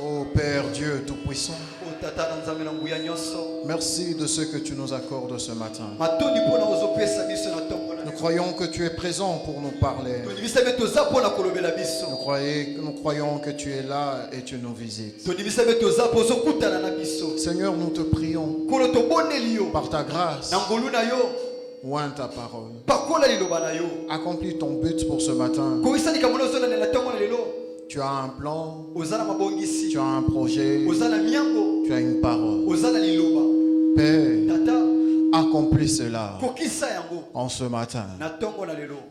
Ô Père Dieu Tout-Puissant, merci de ce que tu nous accordes ce matin. Nous croyons que tu es présent pour nous parler. Nous croyons que tu es là et tu nous visites. Seigneur, nous te prions par ta grâce. Oint ta parole. Accomplis ton but pour ce matin. Tu as un plan, tu as un projet, tu as une parole. Père, accomplis cela en ce matin.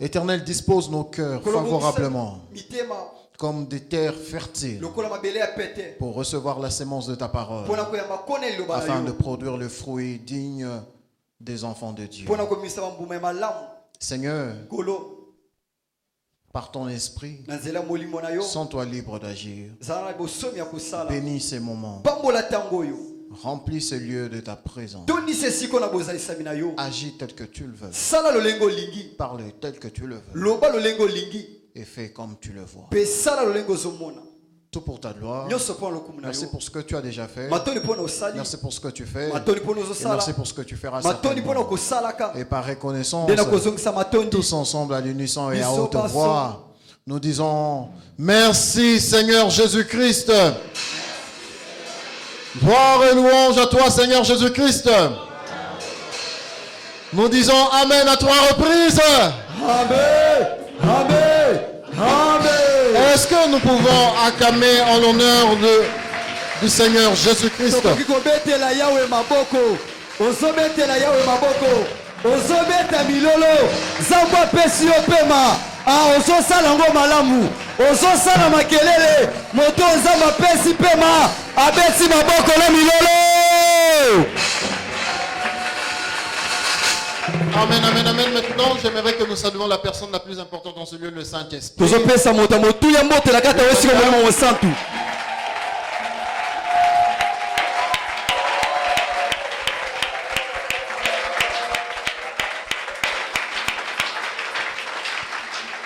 Éternel, dispose nos cœurs favorablement comme des terres fertiles pour recevoir la sémence de ta parole afin de produire le fruit digne des enfants de Dieu. Seigneur, par ton esprit, sens-toi libre d'agir. Bénis ces moments. Remplis ce lieu de ta présence. Agis tel que tu le veux. Parle tel que tu le veux. Et fais comme tu le vois. Tout pour ta gloire. Merci pour ce que tu as déjà fait. Merci pour ce que tu fais. Et merci pour ce que tu feras certainement. Et par reconnaissance, tous ensemble à l'unisson et à haute voix, nous disons merci Seigneur Jésus-Christ. Gloire et louange à toi Seigneur Jésus-Christ. Nous disons Amen à trois reprises. Amen. Amen. Amen. Est-ce que nous pouvons acclamer en l'honneur du Seigneur Jésus-Christ? Amen, amen, amen. Maintenant, j'aimerais que nous saluions la personne la plus importante dans ce lieu, le Saint-Esprit.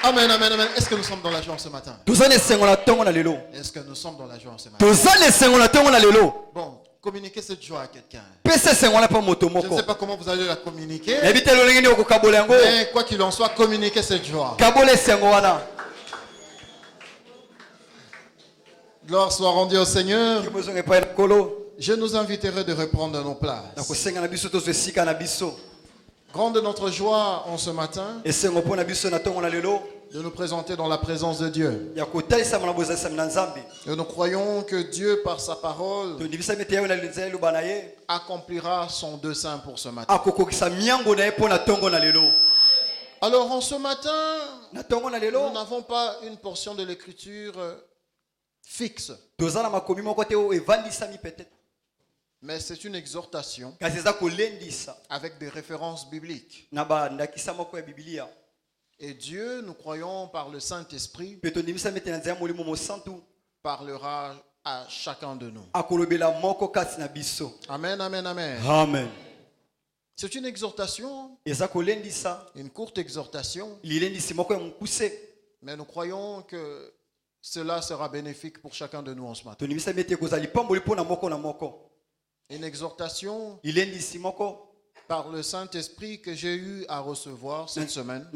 Amen, amen, amen. Est-ce que nous sommes dans la joie ce matin? Est-ce que nous sommes dans la joie ce matin? Bon, communiquez cette joie à quelqu'un. Je ne sais pas comment vous allez la communiquer. Mais quoi qu'il en soit, communiquez cette joie. Gloire soit rendue au Seigneur. Je nous inviterai de reprendre nos places. Grande notre joie en ce matin de nous présenter dans la présence de Dieu. Et nous croyons que Dieu, par sa parole, accomplira son dessein pour ce matin. Alors en ce matin, nous n'avons pas une portion de l'écriture fixe. Mais c'est une exhortation avec des références bibliques. Et Dieu, nous croyons par le Saint-Esprit, parlera à chacun de nous. Amen, amen, amen. Amen. C'est une exhortation, une courte exhortation, mais nous croyons que cela sera bénéfique pour chacun de nous en ce matin. Une exhortation par le Saint-Esprit que j'ai eu à recevoir cette semaine.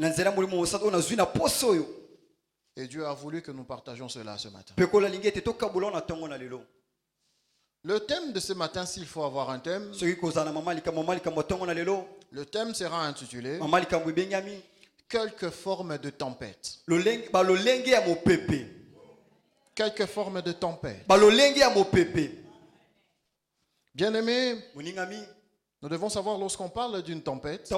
Et Dieu a voulu que nous partagions cela ce matin. Le thème de ce matin, s'il faut avoir un thème, le thème sera intitulé quelques formes de tempête. Quelques formes de tempête. Bien-aimés, nous devons savoir lorsqu'on parle d'une tempête,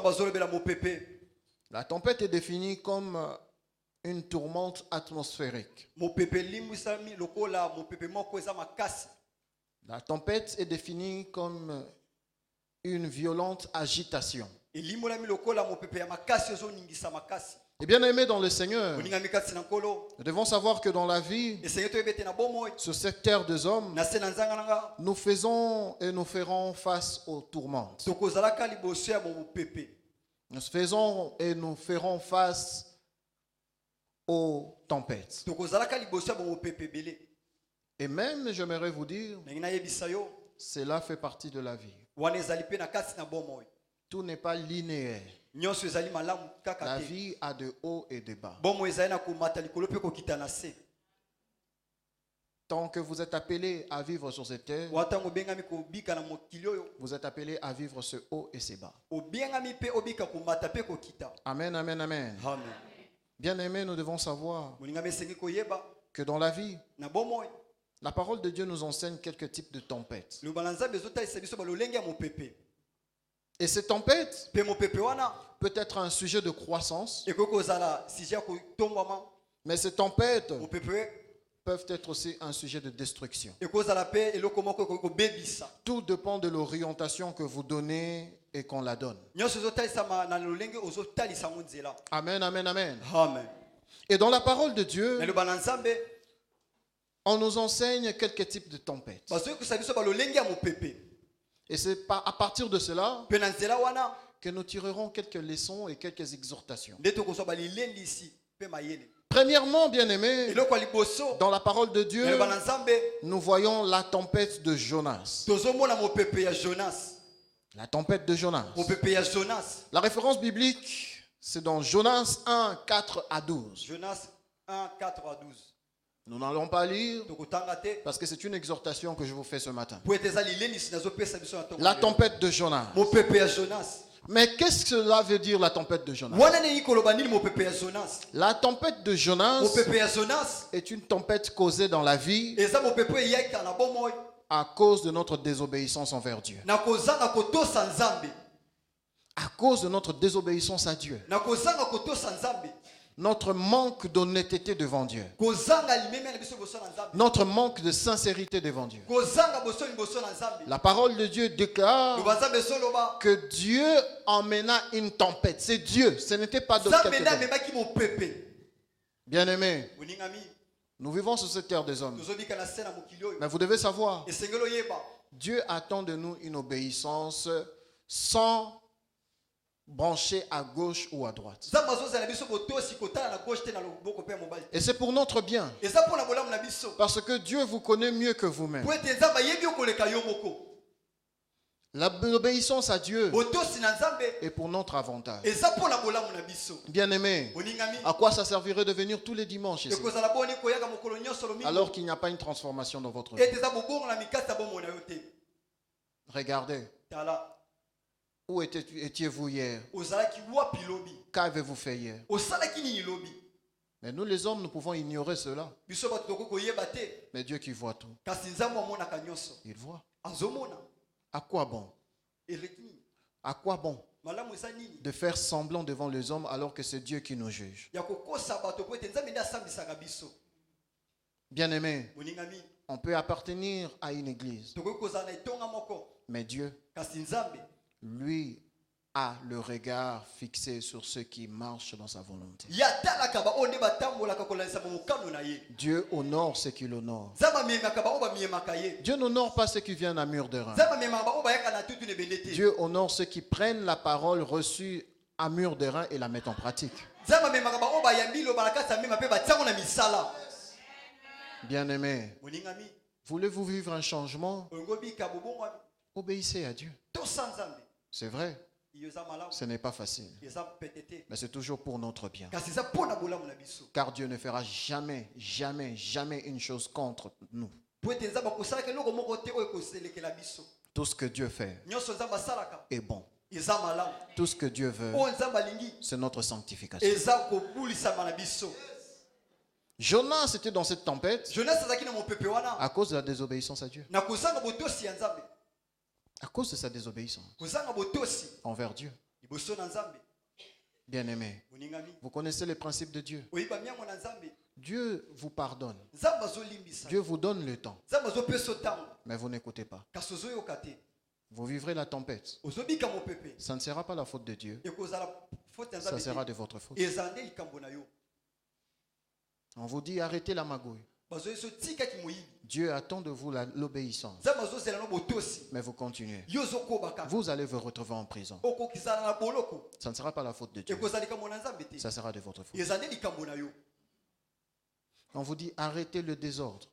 la tempête est définie comme une tourmente atmosphérique. La tempête est définie comme une violente agitation. Et bien aimé dans le Seigneur, nous devons savoir que dans la vie, sur cette terre des hommes, nous faisons et nous ferons face aux tourmentes. Nous faisons et nous ferons face aux tempêtes. Et même, j'aimerais vous dire, cela fait partie de la vie. Tout n'est pas linéaire. La vie a de hauts et de bas. Tant que vous êtes appelé à vivre sur cette terre, vous êtes appelé à vivre ce haut et ce bas. Amen, amen, amen. Bien aimé, nous devons savoir que dans la vie, la parole de Dieu nous enseigne quelques types de tempêtes. Et ces tempêtes peut être un sujet de croissance, mais ces tempêtes peuvent être aussi un sujet de destruction. Tout dépend de l'orientation que vous donnez et qu'on la donne. Amen, amen, amen. Et dans la parole de Dieu, on nous enseigne quelques types de tempêtes. Et c'est à partir de cela que nous tirerons quelques leçons et quelques exhortations. Premièrement, bien-aimés, dans la parole de Dieu, nous voyons la tempête de Jonas. La tempête de Jonas. La référence biblique, c'est dans Jonas 1, 4 à 12. Jonas 1, 4 à 12. Nous n'allons pas lire parce que c'est une exhortation que je vous fais ce matin. La tempête de Jonas. Mais qu'est-ce que cela veut dire, la tempête de Jonas? La tempête de Jonas est une tempête causée dans la vie à cause de notre désobéissance envers Dieu. À cause de notre désobéissance à Dieu. Notre manque d'honnêteté devant Dieu. Notre manque de sincérité devant Dieu. La parole de Dieu déclare que Dieu emmena une tempête. C'est Dieu, ce n'était pas d'autre quelqu'un. Bien-aimés, nous vivons sur cette terre des hommes. Mais vous devez savoir, Dieu attend de nous une obéissance sans branché à gauche ou à droite. Et c'est pour notre bien. Parce que Dieu vous connaît mieux que vous-même. L'obéissance à Dieu est pour notre avantage. Bien-aimé, à quoi ça servirait de venir tous les dimanches ici, alors qu'il n'y a pas une transformation dans votre vie? Regardez. Où étiez-vous hier? Qu'avez-vous fait hier? Mais nous les hommes, nous pouvons ignorer cela. Mais Dieu qui voit tout, il voit. À quoi bon? À quoi bon de faire semblant devant les hommes alors que c'est Dieu qui nous juge? Bien-aimé, on peut appartenir à une église, mais Dieu, lui, a le regard fixé sur ceux qui marchent dans sa volonté. Dieu honore ceux qui l'honorent. Dieu n'honore pas ceux qui viennent à mur de rein. Dieu honore ceux qui prennent la parole reçue à mur de rein et la mettent en pratique. Bien-aimé, voulez-vous vivre un changement? Obéissez à Dieu. C'est vrai, ce n'est pas facile, mais c'est toujours pour notre bien. Car Dieu ne fera jamais, jamais, jamais une chose contre nous. Tout ce que Dieu fait est bon. Tout ce que Dieu veut, c'est notre sanctification. Jonas était dans cette tempête à cause de la désobéissance à Dieu. À cause de sa désobéissance envers Dieu. Bien-aimé, vous connaissez les principes de Dieu. Dieu vous pardonne. Dieu vous donne le temps. Mais vous n'écoutez pas. Vous vivrez la tempête. Ça ne sera pas la faute de Dieu. Ça sera de votre faute. On vous dit arrêtez la magouille. Dieu attend de vous l'obéissance. Mais vous continuez. Vous allez vous retrouver en prison. Ça ne sera pas la faute de Dieu. Ça sera de votre faute. On vous dit arrêtez le désordre.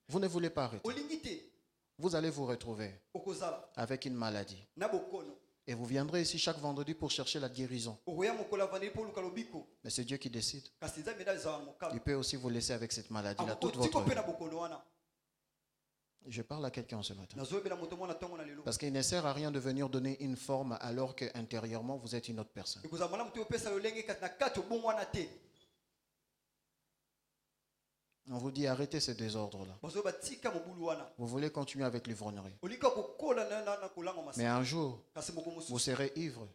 Vous ne voulez pas arrêter. Vous allez vous retrouver avec une maladie. Et vous viendrez ici chaque vendredi pour chercher la guérison. Mais c'est Dieu qui décide. Il peut aussi vous laisser avec cette maladie-là toute votre vie. Je parle à quelqu'un ce matin. Parce qu'il ne sert à rien de venir donner une forme alors qu'intérieurement vous êtes une autre personne. On vous dit arrêtez ce désordre-là. Vous voulez continuer avec l'ivrognerie. Mais un jour, vous serez ivre.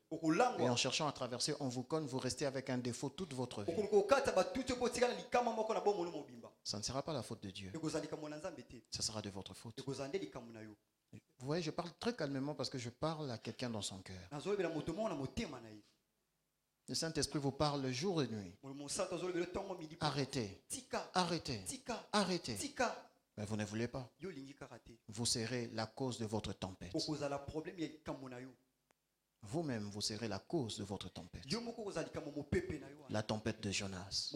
Et en cherchant à traverser, on vous conne, vous restez avec un défaut toute votre vie. Ça ne sera pas la faute de Dieu. Ça sera de votre faute. Vous voyez, je parle très calmement parce que je parle à quelqu'un dans son cœur. Le Saint-Esprit vous parle jour et nuit. Arrêtez. Arrêtez. Arrêtez. Mais vous ne voulez pas. Vous serez la cause de votre tempête. Vous-même, vous serez la cause de votre tempête. La tempête de Jonas.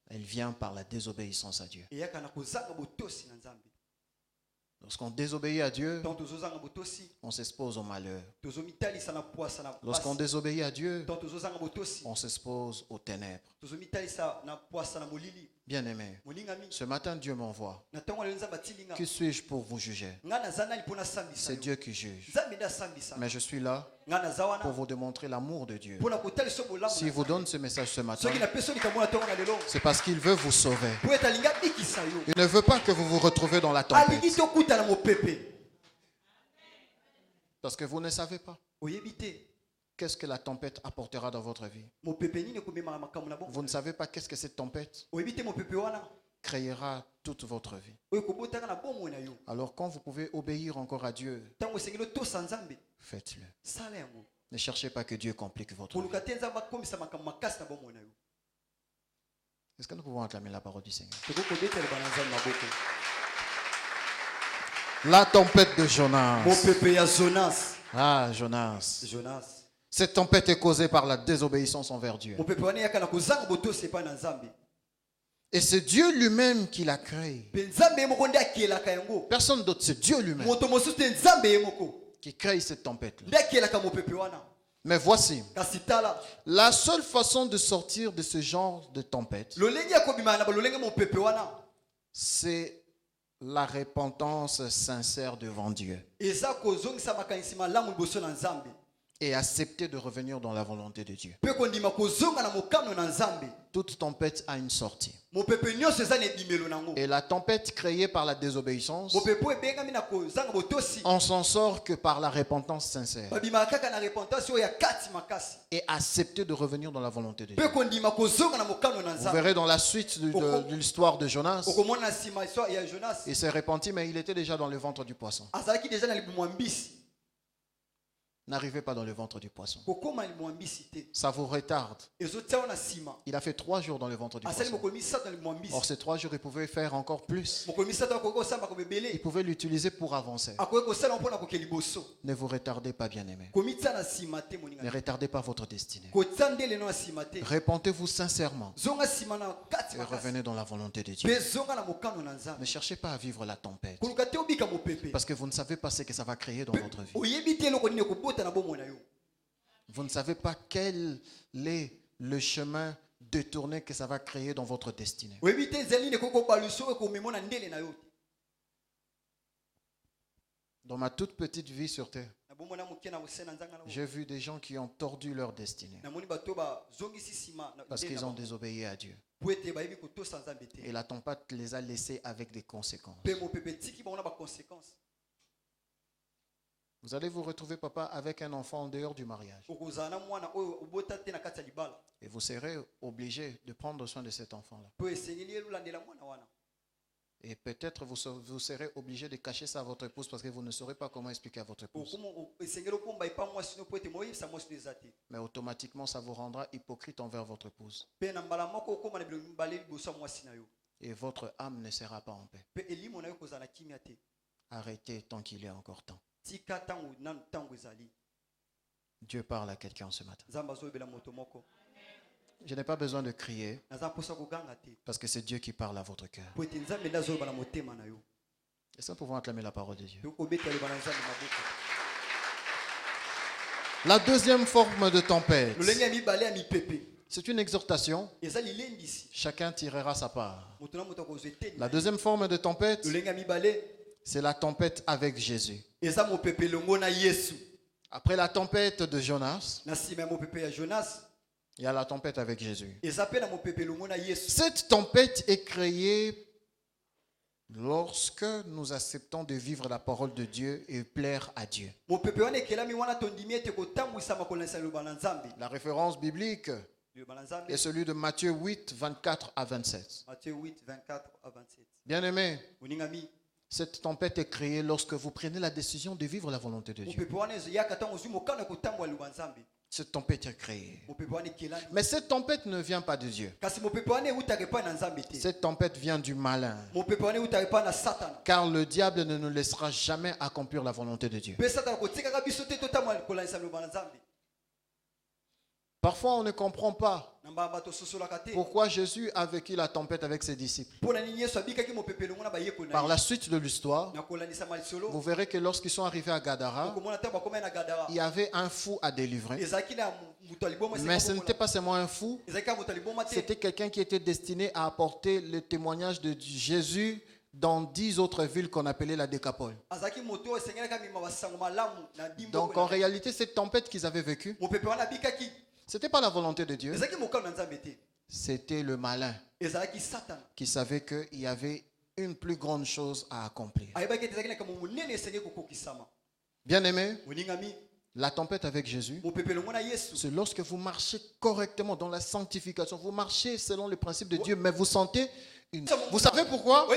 Elle vient par la désobéissance à Dieu. Lorsqu'on désobéit à Dieu, on s'expose au malheur. Lorsqu'on désobéit à Dieu, on s'expose aux ténèbres. Bien-aimé, ce matin Dieu m'envoie. Qui suis-je pour vous juger? C'est Dieu qui juge. Mais je suis là pour vous démontrer l'amour de Dieu. S'il vous donne ce message ce matin, c'est parce qu'il veut vous sauver. Il ne veut pas que vous vous retrouviez dans la tempête. Parce que vous ne savez pas qu'est-ce que la tempête apportera dans votre vie. Vous ne savez pas qu'est-ce que cette tempête créera toute votre vie. Alors quand vous pouvez obéir encore à Dieu, faites-le. Ne cherchez pas que Dieu complique votre vie. Est-ce que nous pouvons acclamer la parole du Seigneur? La tempête de Jonas. Ah, Jonas. Cette tempête est causée par la désobéissance envers Dieu. Et c'est Dieu lui-même qui l'a créé. Personne d'autre, c'est Dieu lui-même qui crée cette tempête-là. Mais voici, la seule façon de sortir de ce genre de tempête, c'est la repentance sincère devant Dieu. Et accepter de revenir dans la volonté de Dieu. Toute tempête a une sortie. Et la tempête créée par la désobéissance, on s'en sort que par la repentance sincère. Et accepter de revenir dans la volonté de Dieu. Vous verrez dans la suite de l'histoire de Jonas, il s'est repenti, mais il était déjà dans le ventre du poisson. N'arrivez pas dans le ventre du poisson. Ça vous retarde. Il a fait 3 jours dans le ventre du poisson. Or, ces 3 jours, il pouvait faire encore plus. Il pouvait l'utiliser pour avancer. Ne vous retardez pas, bien-aimés. Ne retardez pas votre destinée. Repentez-vous sincèrement et revenez dans la volonté de Dieu. Ne cherchez pas à vivre la tempête, parce que vous ne savez pas ce que ça va créer dans votre vie. Vous ne savez pas quel est le chemin détourné que ça va créer dans votre destinée. Dans ma toute petite vie sur terre, j'ai vu des gens qui ont tordu leur destinée parce qu'ils ont désobéi à Dieu. Et la tempête les a laissés avec des conséquences. Vous allez vous retrouver, papa, avec un enfant en dehors du mariage. Et vous serez obligé de prendre soin de cet enfant-là. Et peut-être vous serez obligé de cacher ça à votre épouse parce que vous ne saurez pas comment expliquer à votre épouse. Mais automatiquement, ça vous rendra hypocrite envers votre épouse. Et votre âme ne sera pas en paix. Arrêtez tant qu'il est encore temps. Dieu parle à quelqu'un ce matin. Je n'ai pas besoin de crier parce que c'est Dieu qui parle à votre cœur. Est-ce que nous pouvons acclamer la parole de Dieu? La deuxième forme de tempête, c'est une exhortation. Chacun tirera sa part. La deuxième forme de tempête, c'est la tempête avec Jésus. Après la tempête de Jonas, il y a la tempête avec Jésus. Cette tempête est créée lorsque nous acceptons de vivre la parole de Dieu et plaire à Dieu. La référence biblique est celui de Matthieu 8, 24 à 27. Bien-aimés, cette tempête est créée lorsque vous prenez la décision de vivre la volonté de Dieu. Cette tempête est créée. Mais cette tempête ne vient pas de Dieu. Cette tempête vient du malin. Car le diable ne nous laissera jamais accomplir la volonté de Dieu. Parfois, on ne comprend pas pourquoi Jésus a vécu la tempête avec ses disciples. Par la suite de l'histoire, vous verrez que lorsqu'ils sont arrivés à Gadara, il y avait un fou à délivrer. Mais ce n'était pas seulement un fou, c'était quelqu'un qui était destiné à apporter le témoignage de Jésus dans 10 autres villes qu'on appelait la Décapole. Donc en réalité, cette tempête qu'ils avaient vécue, ce n'était pas la volonté de Dieu. C'était le malin qui savait qu'il y avait une plus grande chose à accomplir. Bien-aimé, la tempête avec Jésus, c'est lorsque vous marchez correctement dans la sanctification. Vous marchez selon le principe de Dieu, mais vous sentez une... Vous savez pourquoi?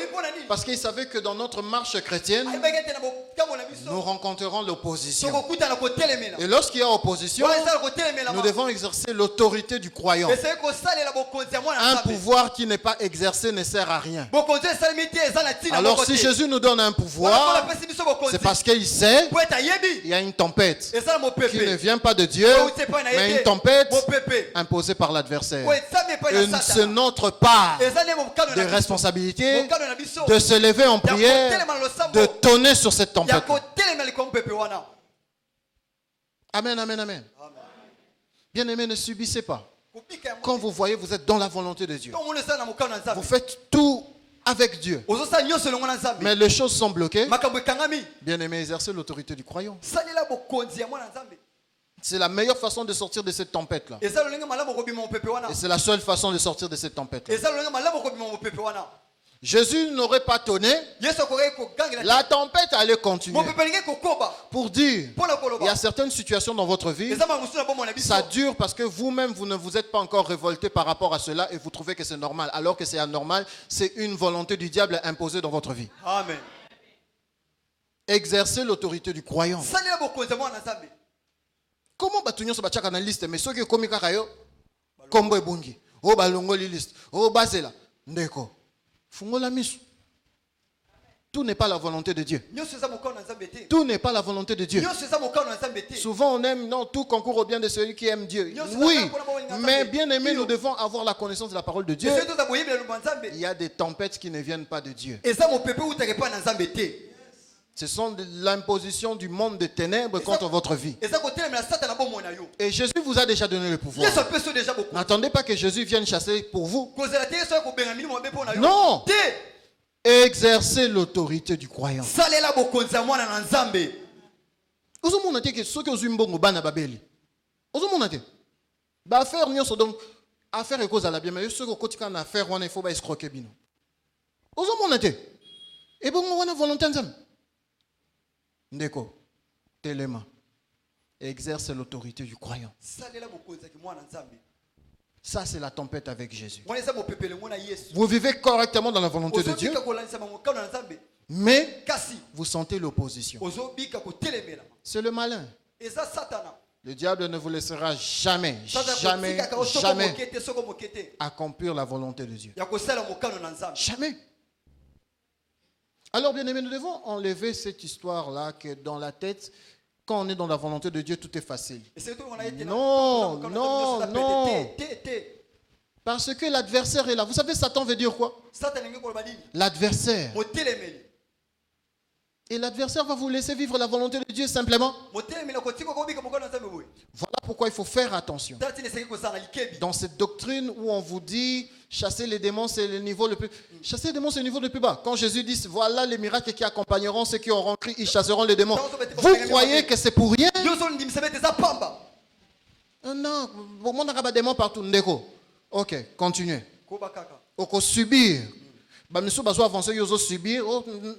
Parce qu'il savait que dans notre marche chrétienne, nous rencontrerons l'opposition. Et lorsqu'il y a opposition, nous devons exercer l'autorité du croyant. Un pouvoir qui n'est pas exercé ne sert à rien. Alors si Jésus nous donne un pouvoir, c'est parce qu'il sait qu'il y a une tempête qui ne vient pas de Dieu, mais une tempête imposée par l'adversaire. Et c'est notre part de responsabilité de se lever en prière, de tonner sur cette tempête. Amen, amen, amen. Bien-aimés, ne subissez pas. Quand vous voyez, vous êtes dans la volonté de Dieu. Vous faites tout avec Dieu. Mais les choses sont bloquées. Bien-aimés, exercez l'autorité du croyant. C'est la meilleure façon de sortir de cette tempête-là. Et c'est la seule façon de sortir de cette tempête-là. Jésus n'aurait pas tonné. La tempête allait continuer. Pour dire, il y a certaines situations dans votre vie, ça dure parce que vous-même, vous ne vous êtes pas encore révolté par rapport à cela et vous trouvez que c'est normal. Alors que c'est anormal, c'est une volonté du diable imposée dans votre vie. Amen. Exercez l'autorité du croyant. Comment batunyo so bachaka na liste mais soki komi kaka yo kombo ebungi o balongoli liste o basela ndeko fungola misu. Tout n'est pas la volonté de Dieu. Tout n'est pas la volonté de Dieu. Souvent on aime, non, tout concourt au bien de celui qui aime Dieu. Oui, mais bien aimé, nous devons avoir la connaissance de la parole de Dieu. Il y a des tempêtes qui ne viennent pas de Dieu. Ce sont l'imposition du monde des ténèbres contre votre vie. Et Jésus vous a déjà donné le pouvoir. N'attendez pas que Jésus vienne chasser pour vous. Non. Exercez l'autorité du croyant. Affaire et cause à la bien, mais ceux qui ont affaire, il faut escroquer bino. Et bon, on a volonté. Ndeko, téléma, exerce l'autorité du croyant. Ça, c'est la tempête avec Jésus. Vous vivez correctement dans la volonté de Dieu, mais vous sentez l'opposition. C'est le malin. Le diable ne vous laissera jamais, jamais, jamais accomplir la volonté de Dieu. Jamais. Alors, bien aimés, nous devons enlever cette histoire-là que dans la tête, quand on est dans la volonté de Dieu, tout est facile. Non, non, non. Parce que l'adversaire est là. Vous savez, Satan veut dire quoi? L'adversaire. Et l'adversaire va vous laisser vivre la volonté de Dieu simplement. Voilà pourquoi il faut faire attention. Dans cette doctrine où on vous dit chasser les démons, c'est le niveau le plus... Chasser les démons, c'est le niveau le plus bas. Quand Jésus dit, voilà les miracles qui accompagneront ceux qui auront cru, ils chasseront les démons. Vous croyez que c'est pour rien? Non, on a des démons partout. Ok, continuez. On subir.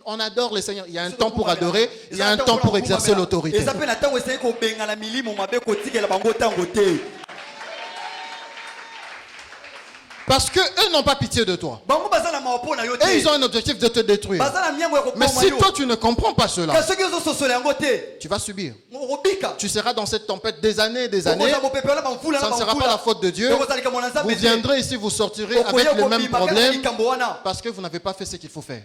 On adore le Seigneur. Il y a un temps pour adorer, il y a un temps pour exercer l'autorité. Parce qu'eux n'ont pas pitié de toi. Et ils ont un objectif de te détruire. Mais si toi tu ne comprends pas cela, tu vas subir. Tu seras dans cette tempête des années et des années. Ça ne sera pas la faute de Dieu. Vous viendrez ici, vous sortirez avec le même problème parce que vous n'avez pas fait ce qu'il faut faire.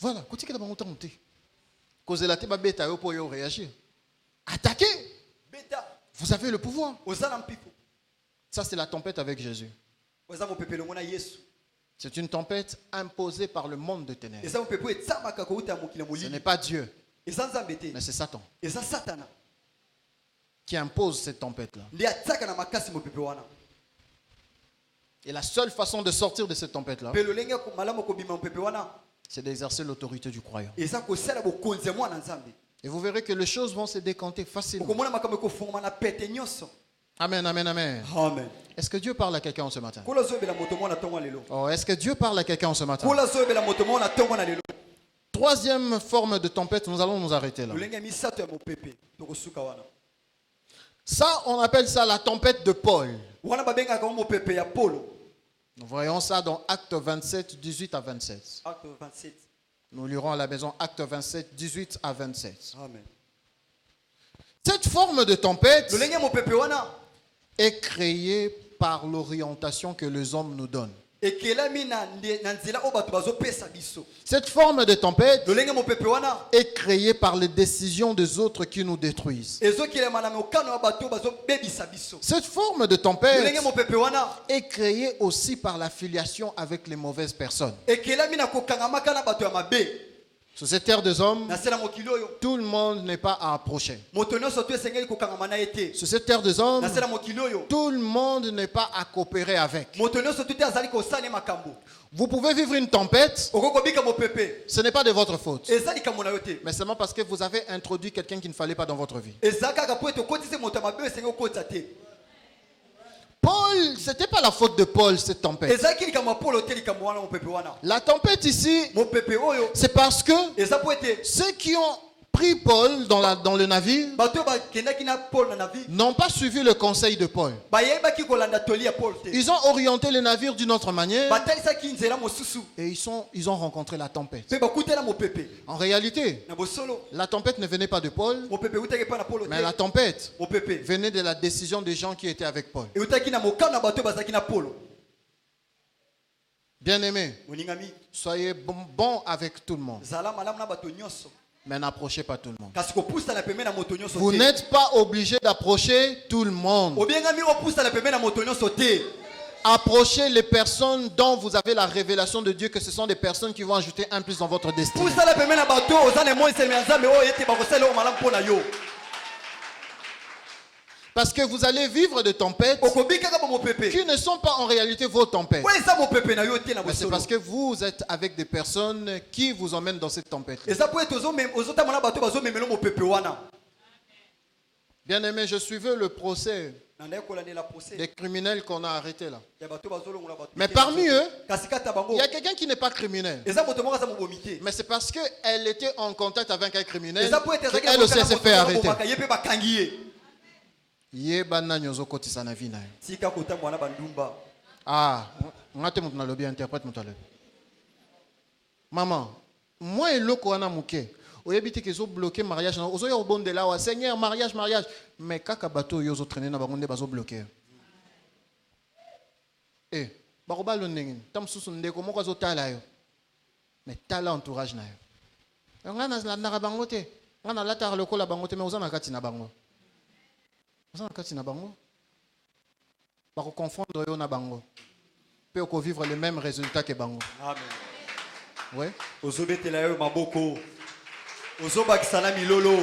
Voilà. Attaquez. Vous avez le pouvoir. Ça, c'est la tempête avec Jésus. C'est une tempête imposée par le monde de ténèbres. Ce n'est pas Dieu, mais c'est Satan qui impose cette tempête-là. Et la seule façon de sortir de cette tempête-là, c'est d'exercer l'autorité du croyant. Et vous verrez que les choses vont se décanter facilement. Amen, amen, amen. Amen. Est-ce que Dieu parle à quelqu'un ce matin? Oh, est-ce que Dieu parle à quelqu'un ce matin? Troisième forme de tempête, nous allons nous arrêter là. Ça, on appelle ça la tempête de Paul. Nous voyons ça dans Actes 27, 18 à 27. Acte 27. Nous lirons à la maison Acte 27, 18 à 27. Amen. Cette forme de tempête est créée par l'orientation que les hommes nous donnent. Cette forme de tempête est créée par les décisions des autres qui nous détruisent. Cette forme de tempête est créée aussi par l'affiliation avec les mauvaises personnes. Sur cette terre des hommes, tout le monde n'est pas à approcher. Sur cette terre des hommes, tout le monde n'est pas à coopérer avec. Vous pouvez vivre une tempête, ce n'est pas de votre faute, mais seulement parce que vous avez introduit quelqu'un qui ne fallait pas dans votre vie. Paul, ce n'était pas la faute de Paul, cette tempête. La tempête ici, c'est parce que ceux qui ont pris Paul dans le navire n'ont pas suivi le conseil de Paul. Ils ont orienté le navire d'une autre manière et ils ont rencontré la tempête. En réalité, la tempête ne venait pas de Paul, mais la tempête venait de la décision des gens qui étaient avec Paul. Bien-aimés, soyez bons avec tout le monde, mais n'approchez pas tout le monde. Vous n'êtes pas obligé d'approcher tout le monde. Approchez les personnes dont vous avez la révélation de Dieu que ce sont des personnes qui vont ajouter un plus dans votre destinée. Parce que vous allez vivre des tempêtes qui ne sont pas en réalité vos tempêtes. Mais c'est parce que vous êtes avec des personnes qui vous emmènent dans cette tempête. Bien aimé, je suivais le procès des criminels qu'on a arrêtés là. Mais parmi eux, il y a quelqu'un qui n'est pas criminel. Mais c'est parce qu'elle était en contact avec un criminel qu'elle aussi s'est fait arrêter. Ah, maman, moi et l'autre on a mouké. Oyebite que zo bloqué mariage na ozo yo bonde là wa Seigneur mariage mais kaka bato yo zo traîner na bangonde bazo bloquer. Eh, ba ko balo ndenge tam susu ndeko moko zo tala yo. Mais tala entourage na yo. Ngana na bangote, ngana la tar lokola bangote mais oza na kati na bango. Vous savez quand il y a bango, va confondre yo na bango, peut vivre le même résultat que bango. Amen. Oui. Ozobetela yo maboko. Ozobakisana milolo.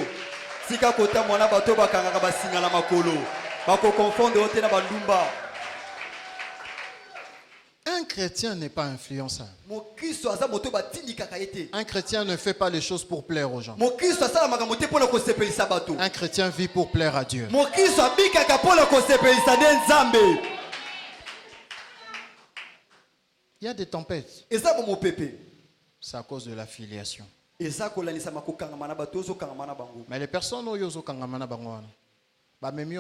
Sika kota mwana bato bakanga basingala makolo. Bako confondre ote na bandumba. Un chrétien n'est pas influençable. Un chrétien ne fait pas les choses pour plaire aux gens. Un chrétien vit pour plaire à Dieu. Il y a des tempêtes. C'est à cause de la filiation. Mais les personnes qui ont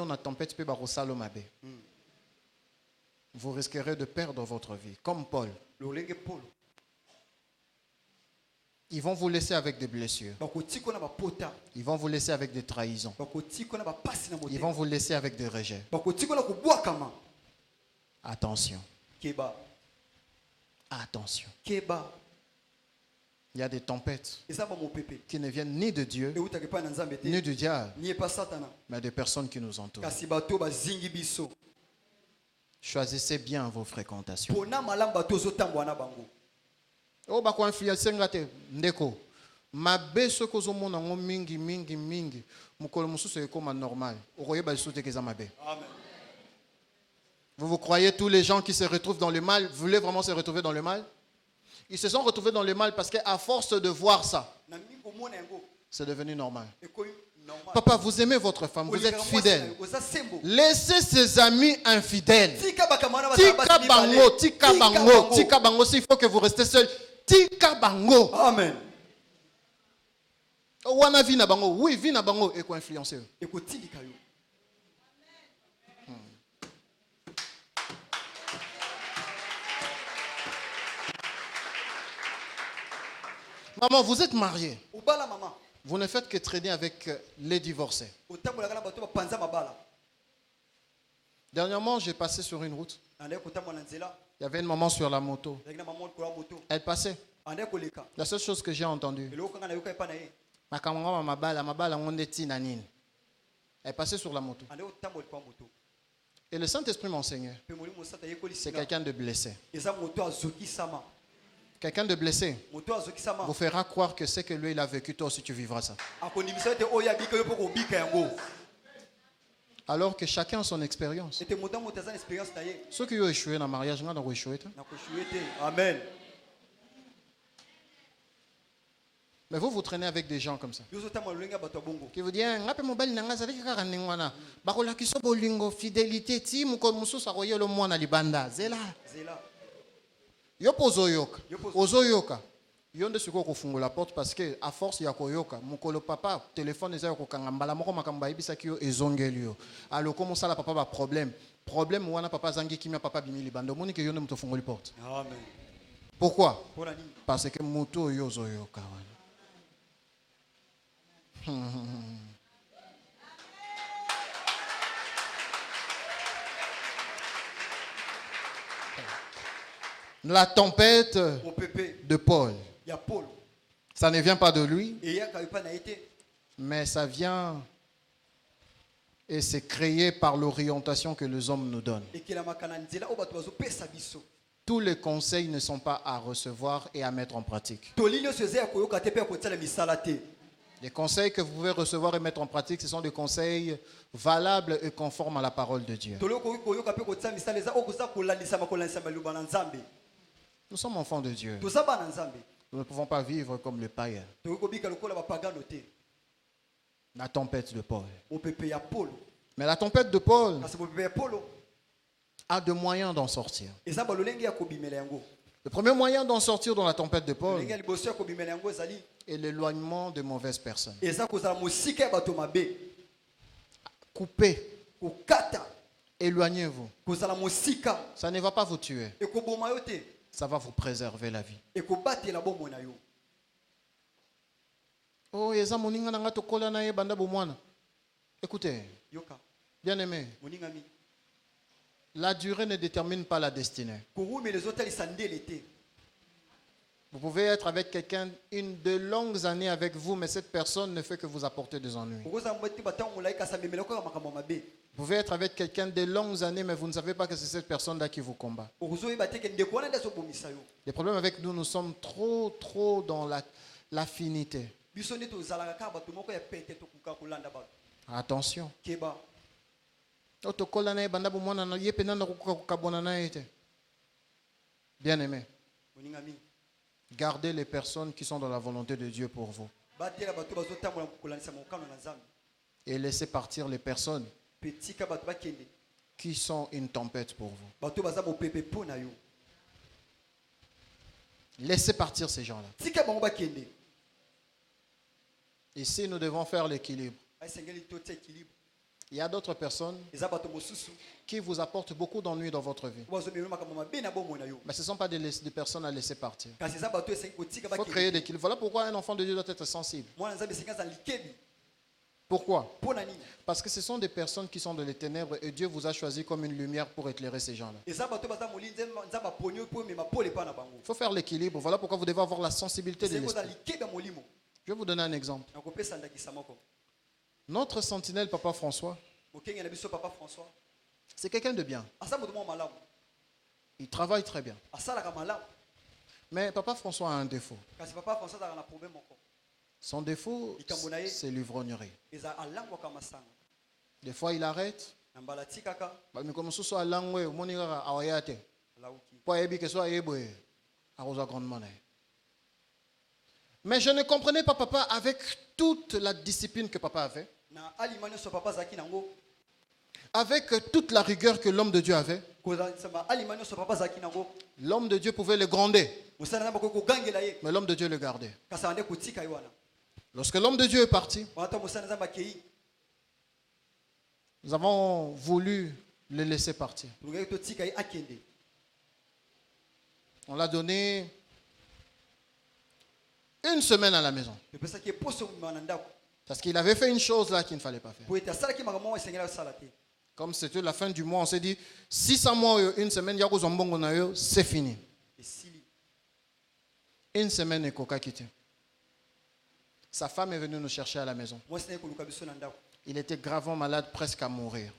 une tempête, vous risquerez de perdre votre vie. Comme Paul. Ils vont vous laisser avec des blessures. Ils vont vous laisser avec des trahisons. Ils vont vous laisser avec des rejets. Attention. Attention. Il y a des tempêtes qui ne viennent ni de Dieu, ni du diable, mais des personnes qui nous entourent. Choisissez bien vos fréquentations. Oh, bah quoi influencer ngate ndeko. Mabe soko zo mona ngo mingi mingi mingi. Mukolo mususu ekoma normal. Okoye ba soute ke za mabe. Amen. Vous croyez tous les gens qui se retrouvent dans le mal voulaient vraiment se retrouver dans le mal? Ils se sont retrouvés dans le mal parce qu'à force de voir ça, c'est devenu normal. Papa, vous aimez votre femme, vous êtes fidèle. Laissez ses amis infidèles. Tika bango, tika bango, tika bango. S'il faut que vous restez seul, tika bango. Amen. Wana vi na bango, oui, vi na bango, et quoi influencer. Maman, vous êtes mariée. Vous ne faites que traîner avec les divorcés. Dernièrement, j'ai passé sur une route. Il y avait une maman sur la moto. Elle passait. La seule chose que j'ai entendue, elle passait sur la moto. Et le Saint-Esprit m'enseignait. C'est quelqu'un de blessé. Quelqu'un de blessé vous fera croire que c'est que lui il a vécu, toi aussi tu vivras ça. Alors que chacun a son expérience. Ceux qui ont échoué dans le mariage, ils ont échoué. Amen. Mais vous traînez avec des gens comme ça. Qui vous disent, fidélité, yo pozo yoka yonde siko kufungula porte parce que à force ya koyoka mukolo papa téléphone eza ko kangambala moko makamba ibisa kiyo ezongeli yo aloko mosala papa ba problème wana papa zangi kimia papa bimili bando moni ke yonde muto fungoli porte. Amen. Pourquoi? Parce que muto yozo yoka wana. La tempête de Paul, ça ne vient pas de lui, mais ça vient et c'est créé par l'orientation que les hommes nous donnent. Tous les conseils ne sont pas à recevoir et à mettre en pratique. Les conseils que vous pouvez recevoir et mettre en pratique, ce sont des conseils valables et conformes à la parole de Dieu. Nous sommes enfants de Dieu. Nous ne pouvons pas vivre comme les païens. La tempête de Paul. Mais la tempête de Paul a deux moyens d'en sortir. Le premier moyen d'en sortir dans la tempête de Paul est l'éloignement de mauvaises personnes. Coupez. Éloignez-vous. Ça ne va pas vous tuer. Ça va vous préserver la vie. Oh, écoutez, bien aimé, la durée ne détermine pas la destinée. Vous pouvez être avec quelqu'un de longues années avec vous, mais cette personne ne fait que vous apporter des ennuis. Vous pouvez pouvez être avec quelqu'un des longues années, mais vous ne savez pas que c'est cette personne-là qui vous combat. Les problèmes avec nous, nous sommes trop dans l'affinité. Attention. Bien aimé. Gardez les personnes qui sont dans la volonté de Dieu pour vous. Et laissez partir les personnes qui sont une tempête pour vous. Laissez partir ces gens-là. Ici, nous devons faire l'équilibre. Il y a d'autres personnes qui vous apportent beaucoup d'ennuis dans votre vie. Mais ce ne sont pas des personnes à laisser partir. Il faut créer l'équilibre. Voilà pourquoi un enfant de Dieu doit être sensible. Pourquoi? Parce que ce sont des personnes qui sont dans les ténèbres et Dieu vous a choisi comme une lumière pour éclairer ces gens-là. Il faut faire l'équilibre. Voilà pourquoi vous devez avoir la sensibilité de l'esprit. Je vais vous donner un exemple. Notre sentinelle, Papa François, c'est quelqu'un de bien. Il travaille très bien. Mais Papa François a un défaut. Son défaut, c'est l'ivrognerie. Des fois, il arrête. Mais je ne comprenais pas Papa avec toute la discipline que Papa avait. Avec toute la rigueur que l'homme de Dieu avait. L'homme de Dieu pouvait le gronder. Mais l'homme de Dieu le gardait. Lorsque l'homme de Dieu est parti, nous avons voulu le laisser partir. On l'a donné une semaine à la maison. Parce qu'il avait fait une chose là qu'il ne fallait pas faire. Comme c'était la fin du mois, on s'est dit, si ça mois, une semaine, c'est fini. Une semaine et Coca quitté. Sa femme est venue nous chercher à la maison. Il était gravement malade, presque à mourir.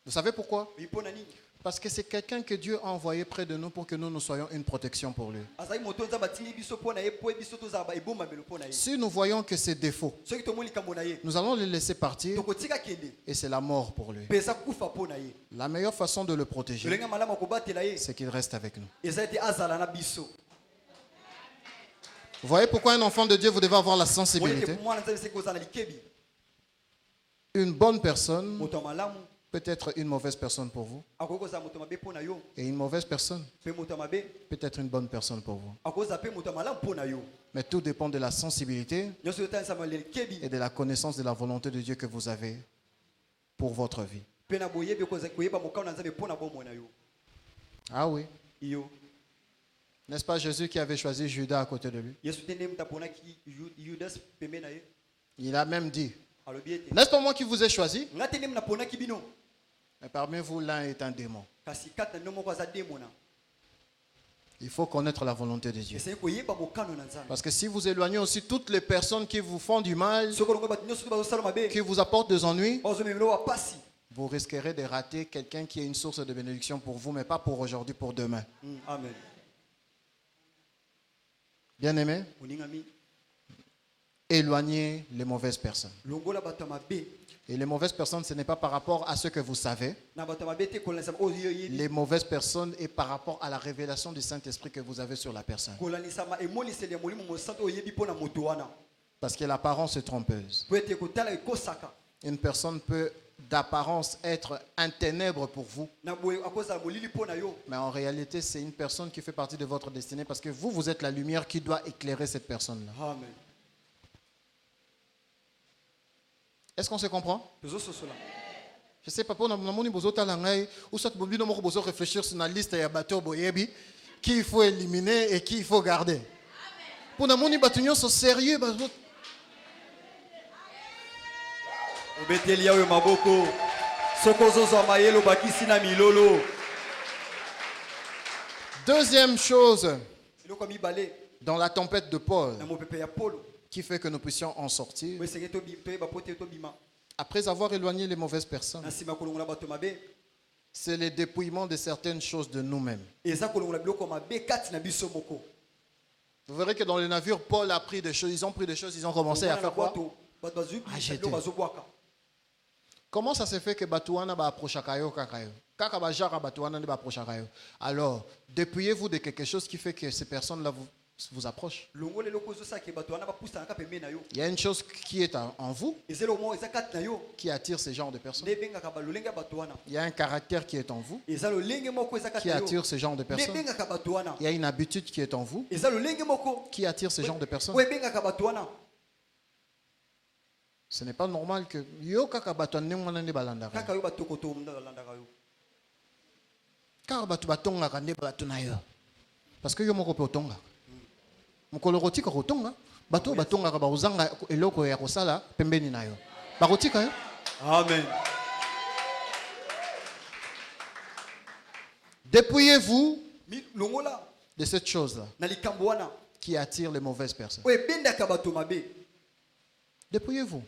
Vous savez pourquoi? Parce que c'est quelqu'un que Dieu a envoyé près de nous pour que nous soyons une protection pour lui. Si nous voyons que c'est défaut, nous allons le laisser partir et c'est la mort pour lui. La meilleure façon de le protéger, c'est qu'il reste avec nous. Vous voyez pourquoi un enfant de Dieu, vous devez avoir la sensibilité. Une bonne personne peut être une mauvaise personne pour vous. Et une mauvaise personne peut être une bonne personne pour vous. Mais tout dépend de la sensibilité et de la connaissance de la volonté de Dieu que vous avez pour votre vie. Ah oui. N'est-ce pas Jésus qui avait choisi Judas à côté de lui? Il a même dit, n'est-ce pas moi qui vous ai choisi? Mais parmi vous, l'un est un démon. Il faut connaître la volonté de Dieu. Parce que si vous éloignez aussi toutes les personnes qui vous font du mal, qui vous apportent des ennuis, vous risquerez de rater quelqu'un qui est une source de bénédiction pour vous, mais pas pour aujourd'hui, pour demain. Amen. Bien aimé, éloignez les mauvaises personnes. Et les mauvaises personnes, ce n'est pas par rapport à ce que vous savez. Les mauvaises personnes est par rapport à la révélation du Saint-Esprit que vous avez sur la personne. Parce que l'apparence est trompeuse. Une personne peut d'apparence être un ténèbre pour vous. Mais en réalité, c'est une personne qui fait partie de votre destinée parce que vous êtes la lumière qui doit éclairer cette personne-là. Amen. Est-ce qu'on se comprend? Je sais pas, réfléchir sur la liste qui il faut éliminer et qui il faut garder. Pour nous, sont sérieux. Deuxième chose, dans la tempête de Paul, qui fait que nous puissions en sortir, Après avoir éloigné les mauvaises personnes, c'est le dépouillement de certaines choses de nous-mêmes. Vous verrez que dans le navire, Paul a pris des choses, ils ont pris des choses, ils ont commencé à faire quoi? À jeter. Comment ça se fait que Batouana va approcher Kayo Kakayo? Alors, dépouillez-vous de quelque chose qui fait que ces personnes-là vous approchent. Il y a une chose qui est en vous qui attire ce genre de personnes. Il y a un caractère qui est en vous qui attire ce genre de personnes. Il y a une habitude qui est en vous qui attire ce genre de personnes. Ce n'est pas normal que yo kaka bato ndengwana ne balanda. Kaka yo bato koto balanda yo. Kaka bato batonga kande bato na yo. Parce que yo moko pe otonga. Mokolo rotika kotonga, bato batonga ka ba uzanga eloko ya kosala pembeni na yo. Ba rotika yo. Amen. Dépouillez-vous de cette chose-là qui attire les mauvaises personnes. Dépouillez-vous.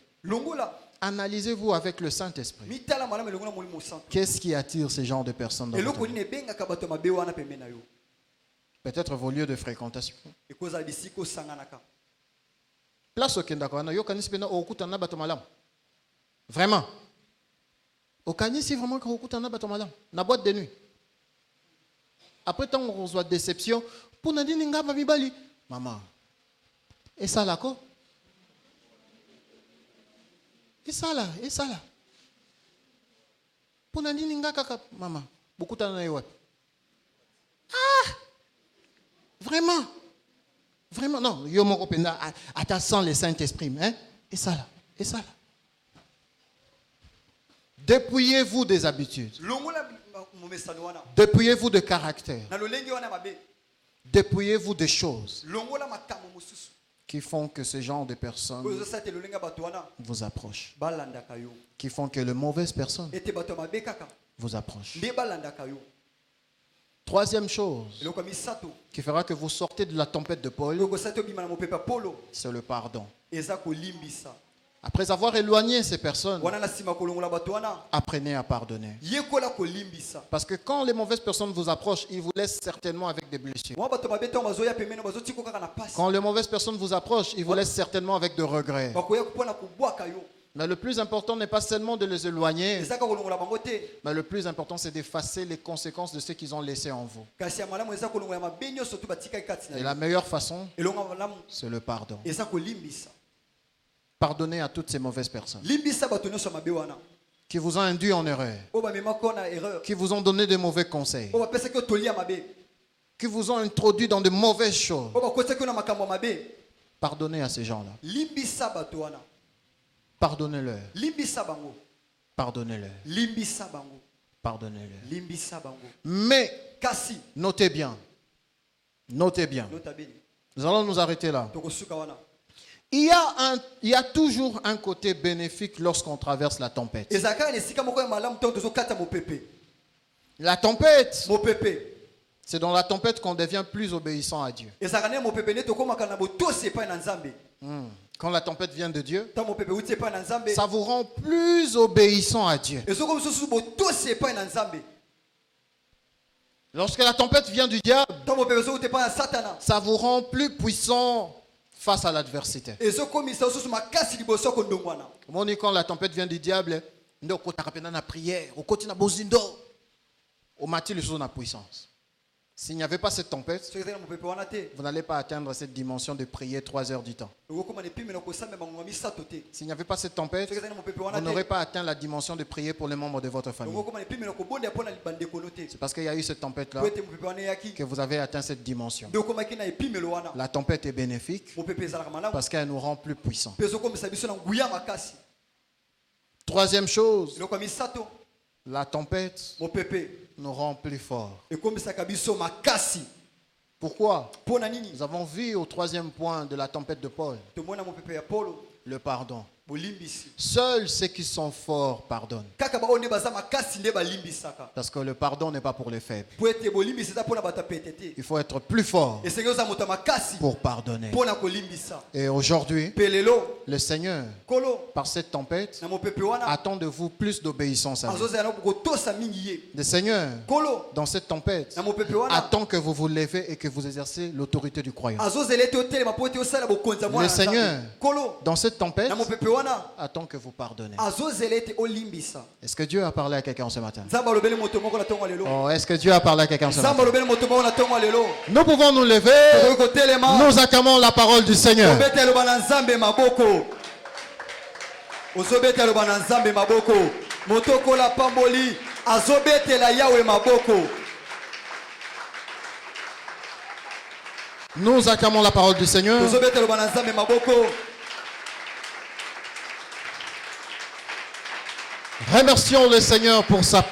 Analysez-vous avec le Saint-Esprit. Qu'est-ce qui attire ces genres de personnes dans votre vie? Peut-être vos lieux de fréquentation. Place au Kendakwana, yo kanisi pena okutana bato malam. Vraiment. Au kanisi vraiment que okutana bato malam. Na boîte de nuit. Après tant on reçoit déception, pour nadine ngaba mibali. Maman. Et ça là quoi? Et ça là. Pour nadine ngaka maman. Beaucoup de temps ah! Vraiment non. Yo moko penda attachant le Saint-Esprit, hein? Et ça là. Dépouillez-vous des habitudes. Dépouillez-vous de caractère. Dépouillez-vous des choses qui font que ce genre de personnes vous approchent. Qui font que les mauvaises personnes vous approchent. Troisième chose qui fera que vous sortez de la tempête de Paul, c'est le pardon. Après avoir éloigné ces personnes, apprenez à pardonner. Parce que quand les mauvaises personnes vous approchent, ils vous laissent certainement avec des blessures. Quand les mauvaises personnes vous approchent, ils vous laissent certainement avec de regrets. Mais le plus important n'est pas seulement de les éloigner, mais le plus important c'est d'effacer les conséquences de ce qu'ils ont laissé en vous. Et la meilleure façon, c'est le pardon. Pardonnez à toutes ces mauvaises personnes qui vous ont induit en erreur, qui vous ont donné de mauvais conseils, qui vous ont introduit dans de mauvaises choses. Pardonnez à ces gens-là. Pardonnez-leur. Pardonnez-leur. Pardonnez-leur. Mais, notez bien. Nous allons nous arrêter là. Il y a toujours un côté bénéfique lorsqu'on traverse la tempête. La tempête, c'est dans la tempête qu'on devient plus obéissant à Dieu. Quand la tempête vient de Dieu, ça vous rend plus obéissant à Dieu. Lorsque la tempête vient du diable, ça vous rend plus puissant face à l'adversité. Quand la tempête vient du diable, on prière, on matin la puissance. S'il n'y avait pas cette tempête, vous n'allez pas atteindre cette dimension de prier 3 heures du temps. S'il n'y avait pas cette tempête, vous n'aurez pas atteint la dimension de prier pour les membres de votre famille. C'est parce qu'il y a eu cette tempête-là que vous avez atteint cette dimension. La tempête est bénéfique parce qu'elle nous rend plus puissants. Troisième chose, la tempête nous rend plus forts. Pourquoi? Nous avons vu au troisième point de la tempête de Paul le pardon. Seuls ceux qui sont forts pardonnent. Parce que le pardon n'est pas pour les faibles. Il faut être plus fort pour pardonner. Et aujourd'hui, le Seigneur, par cette tempête, attend de vous plus d'obéissance à lui. Le Seigneur, dans cette tempête, attend que vous vous levez et que vous exercez l'autorité du croyant. Le Seigneur, dans cette tempête, attend que vous pardonnez. Est-ce que Dieu a parlé à quelqu'un ce matin? Oh, est-ce que Dieu a parlé à quelqu'un ce matin? Nous pouvons nous lever. Nous acclamons la parole du Seigneur. Nous acclamons la parole du Seigneur. Remercions le Seigneur pour sa